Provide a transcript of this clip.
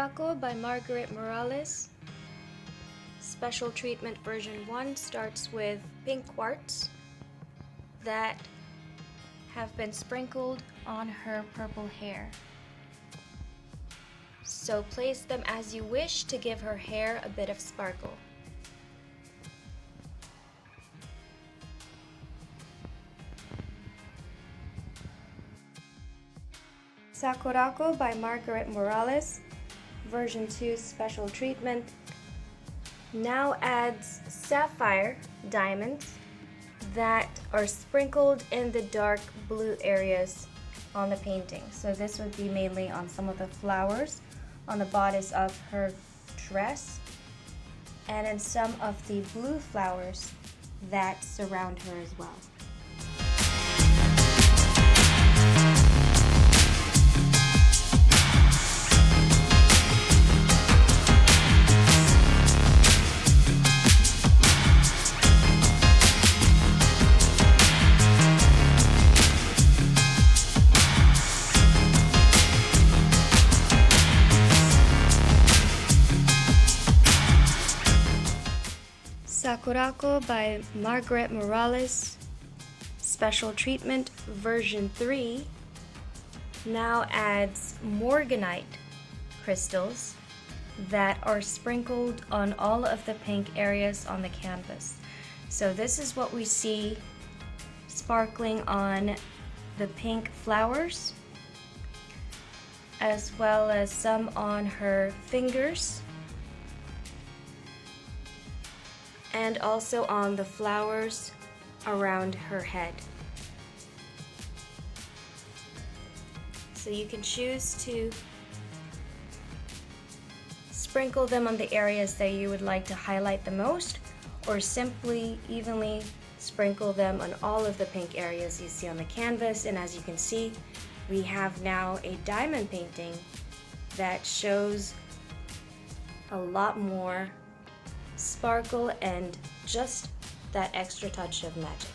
SAKURAKO by Margaret Morales. Special Treatment version 1 starts with pink quartz that have been sprinkled on her purple hair. So place them as you wish to give her hair a bit of sparkle. SAKURAKO by Margaret Morales, version 2 special treatment, now adds sapphire diamonds that are sprinkled in the dark blue areas on the painting. So this would be mainly on some of the flowers on the bodice of her dress and in some of the blue flowers that surround her as well. SAKURAKO by Margaret Morales, special treatment version 3, now adds morganite crystals that are sprinkled on all of the pink areas on the canvas. So this is what we see sparkling on the pink flowers, as well as some on her fingers, and also on the flowers around her head. So you can choose to sprinkle them on the areas that you would like to highlight the most, or simply evenly sprinkle them on all of the pink areas you see on the canvas. And as you can see, we have now a diamond painting that shows a lot more sparkle and just that extra touch of magic.